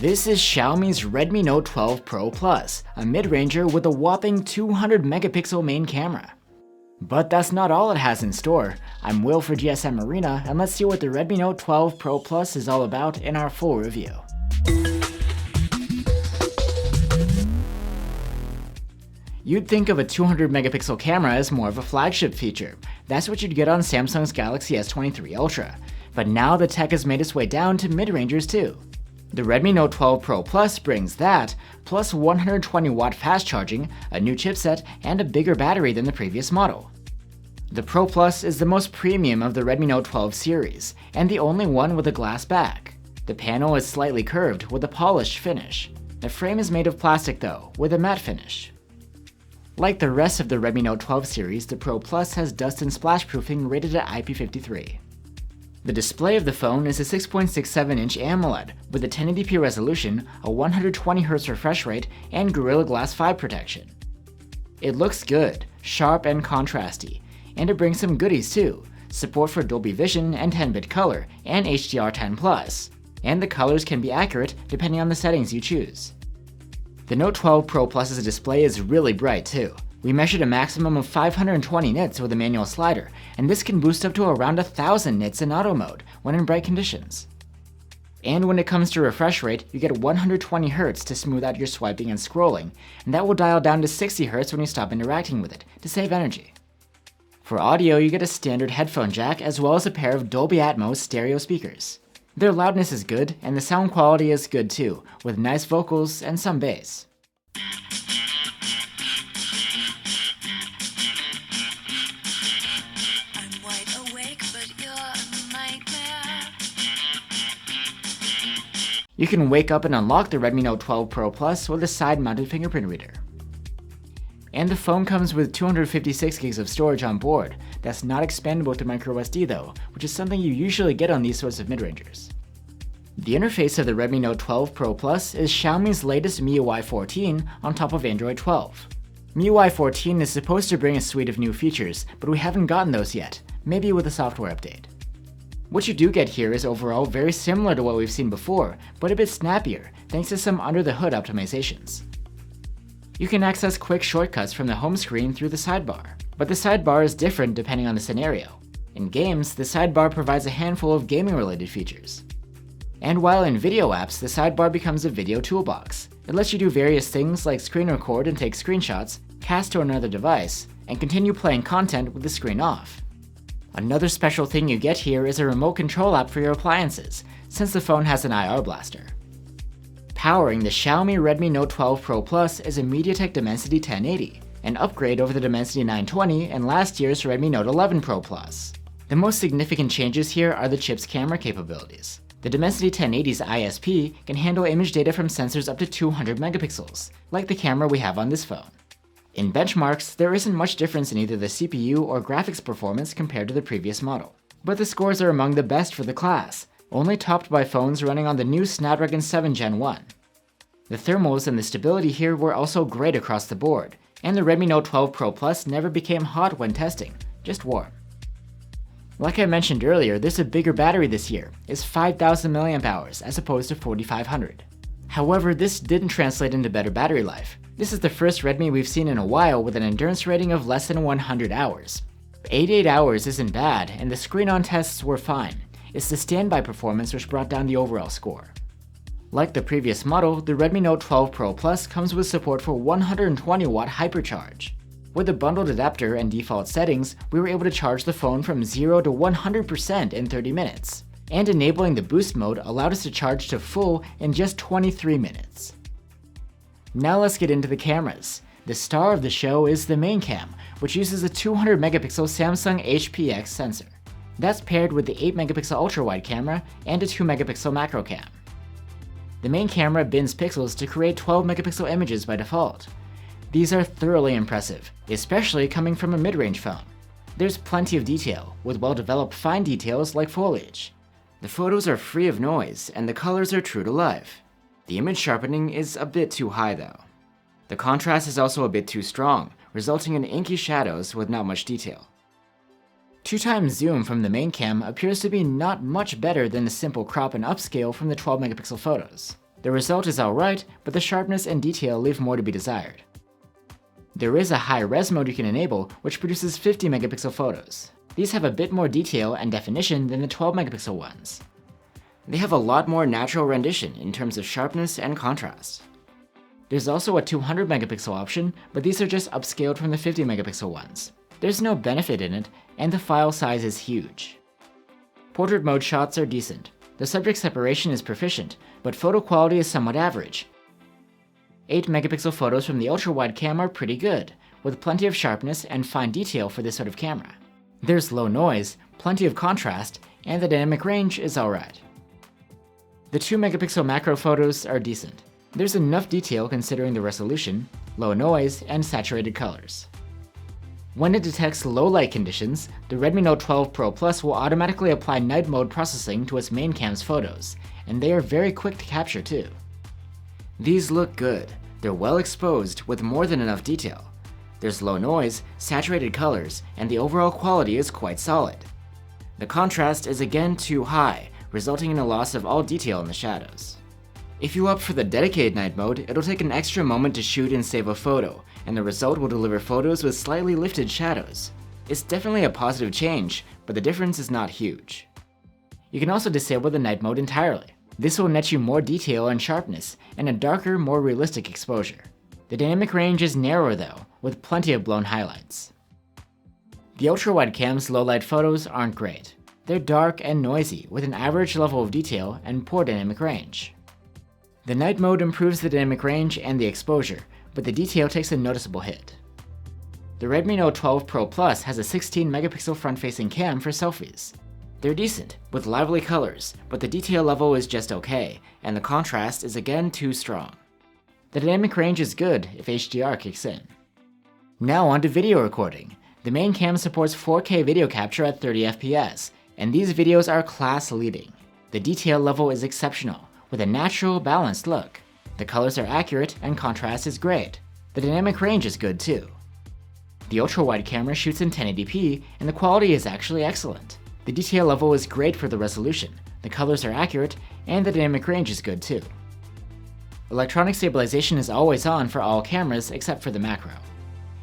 This is Xiaomi's Redmi Note 12 Pro Plus, a mid-ranger with a whopping 200 megapixel main camera. But that's not all it has in store. I'm Will for GSM Arena, and let's see what the Redmi Note 12 Pro Plus is all about in our full review. You'd think of a 200 megapixel camera as more of a flagship feature. That's what you'd get on Samsung's Galaxy S23 Ultra. But now the tech has made its way down to mid-rangers too. The Redmi Note 12 Pro Plus brings that, plus 120 watt fast charging, a new chipset, and a bigger battery than the previous model. The Pro Plus is the most premium of the Redmi Note 12 series, and the only one with a glass back. The panel is slightly curved with a polished finish. The frame is made of plastic though, with a matte finish. Like the rest of the Redmi Note 12 series, the Pro Plus has dust and splash proofing rated at IP53. The display of the phone is a 6.67-inch AMOLED with a 1080p resolution, a 120Hz refresh rate, and Gorilla Glass 5 protection. It looks good, sharp and contrasty, and it brings some goodies too, support for Dolby Vision and 10-bit color, and HDR10+, and the colors can be accurate depending on the settings you choose. The Note 12 Pro Plus's display is really bright too. We measured a maximum of 520 nits with a manual slider, and this can boost up to around 1000 nits in auto mode when in bright conditions. And when it comes to refresh rate, you get 120 Hz to smooth out your swiping and scrolling, and that will dial down to 60 Hz when you stop interacting with it, to save energy. For audio, you get a standard headphone jack as well as a pair of Dolby Atmos stereo speakers. Their loudness is good, and the sound quality is good too, with nice vocals and some bass. You can wake up and unlock the Redmi Note 12 Pro Plus with a side-mounted fingerprint reader. And the phone comes with 256 gigs of storage on board. That's not expandable to microSD though, which is something you usually get on these sorts of mid-rangers. The interface of the Redmi Note 12 Pro Plus is Xiaomi's latest MIUI 14 on top of Android 12. MIUI 14 is supposed to bring a suite of new features, but we haven't gotten those yet, maybe with a software update. What you do get here is overall very similar to what we've seen before, but a bit snappier thanks to some under-the-hood optimizations. You can access quick shortcuts from the home screen through the sidebar, but the sidebar is different depending on the scenario. In games, the sidebar provides a handful of gaming-related features. And while in video apps, the sidebar becomes a video toolbox. It lets you do various things like screen record and take screenshots, cast to another device, and continue playing content with the screen off. Another special thing you get here is a remote control app for your appliances, since the phone has an IR blaster. Powering the Xiaomi Redmi Note 12 Pro Plus is a Mediatek Dimensity 1080, an upgrade over the Dimensity 920 and last year's Redmi Note 11 Pro Plus. The most significant changes here are the chip's camera capabilities. The Dimensity 1080's ISP can handle image data from sensors up to 200 megapixels, like the camera we have on this phone. In benchmarks, there isn't much difference in either the CPU or graphics performance compared to the previous model, but the scores are among the best for the class, only topped by phones running on the new Snapdragon 7 Gen 1. The thermals and the stability here were also great across the board, and the Redmi Note 12 Pro Plus never became hot when testing, just warm. Like I mentioned earlier, there's a bigger battery this year. It's 5000 mAh as opposed to 4500. However, this didn't translate into better battery life. This is the first Redmi we've seen in a while with an endurance rating of less than 100 hours. 88 hours isn't bad, and the screen-on tests were fine. It's the standby performance which brought down the overall score. Like the previous model, the Redmi Note 12 Pro Plus comes with support for 120 watt hypercharge. With a bundled adapter and default settings, we were able to charge the phone from 0 to 100% in 30 minutes. And enabling the boost mode allowed us to charge to full in just 23 minutes. Now let's get into the cameras. The star of the show is the main cam, which uses a 200 megapixel Samsung HPX sensor. That's paired with the 8 megapixel ultra-wide camera and a 2 megapixel macro cam. The main camera bins pixels to create 12 megapixel images by default. These are thoroughly impressive, especially coming from a mid-range phone. There's plenty of detail, with well-developed fine details like foliage. The photos are free of noise, and the colors are true to life. The image sharpening is a bit too high though. The contrast is also a bit too strong, resulting in inky shadows with not much detail. 2x zoom from the main cam appears to be not much better than the simple crop and upscale from the 12 megapixel photos. The result is alright, but the sharpness and detail leave more to be desired. There is a high-res mode you can enable, which produces 50 megapixel photos. These have a bit more detail and definition than the 12 megapixel ones. They have a lot more natural rendition in terms of sharpness and contrast. There's also a 200 megapixel option, but these are just upscaled from the 50 megapixel ones. There's no benefit in it, and the file size is huge. Portrait mode shots are decent. The subject separation is proficient, but photo quality is somewhat average. 8 megapixel photos from the ultra-wide cam are pretty good, with plenty of sharpness and fine detail for this sort of camera. There's low noise, plenty of contrast, and the dynamic range is alright. The 2 megapixel macro photos are decent. There's enough detail considering the resolution, low noise, and saturated colors. When it detects low light conditions, the Redmi Note 12 Pro Plus will automatically apply night mode processing to its main cam's photos, and they are very quick to capture too. These look good. They're well exposed with more than enough detail. There's low noise, saturated colors, and the overall quality is quite solid. The contrast is again too high, resulting in a loss of all detail in the shadows. If you opt for the dedicated night mode, it'll take an extra moment to shoot and save a photo, and the result will deliver photos with slightly lifted shadows. It's definitely a positive change, but the difference is not huge. You can also disable the night mode entirely. This will net you more detail and sharpness, and a darker, more realistic exposure. The dynamic range is narrower though, with plenty of blown highlights. The ultra-wide cam's low-light photos aren't great. They're dark and noisy, with an average level of detail and poor dynamic range. The night mode improves the dynamic range and the exposure, but the detail takes a noticeable hit. The Redmi Note 12 Pro Plus has a 16 megapixel front-facing cam for selfies. They're decent, with lively colors, but the detail level is just okay, and the contrast is again too strong. The dynamic range is good if HDR kicks in. Now on to video recording. The main cam supports 4K video capture at 30 FPS, and these videos are class-leading. The detail level is exceptional, with a natural, balanced look. The colors are accurate and contrast is great. The dynamic range is good too. The ultra-wide camera shoots in 1080p, and the quality is actually excellent. The detail level is great for the resolution, the colors are accurate, and the dynamic range is good too. Electronic stabilization is always on for all cameras except for the macro.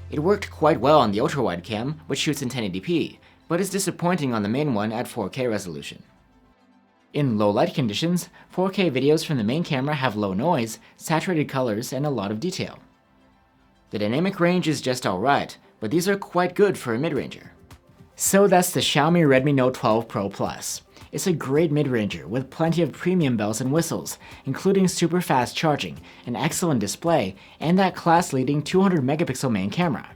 It worked quite well on the ultra-wide cam, which shoots in 1080p, but is disappointing on the main one at 4K resolution. In low light conditions, 4K videos from the main camera have low noise, saturated colors, and a lot of detail. The dynamic range is just alright, but these are quite good for a mid-ranger. So that's the Xiaomi Redmi Note 12 Pro Plus. It's a great mid-ranger with plenty of premium bells and whistles, including super fast charging, an excellent display, and that class-leading 200 megapixel main camera.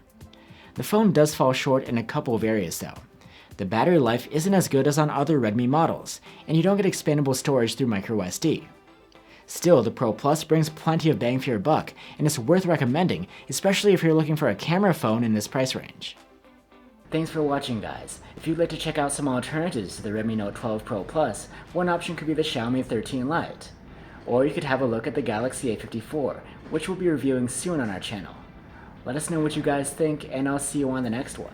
The phone does fall short in a couple of areas though. The battery life isn't as good as on other Redmi models, and you don't get expandable storage through microSD. Still, the Pro Plus brings plenty of bang for your buck, and it's worth recommending, especially if you're looking for a camera phone in this price range. Thanks for watching guys. If you'd like to check out some alternatives to the Redmi Note 12 Pro Plus, one option could be the Xiaomi 13 Lite. Or you could have a look at the Galaxy A54, which we'll be reviewing soon on our channel. Let us know what you guys think, and I'll see you on the next one.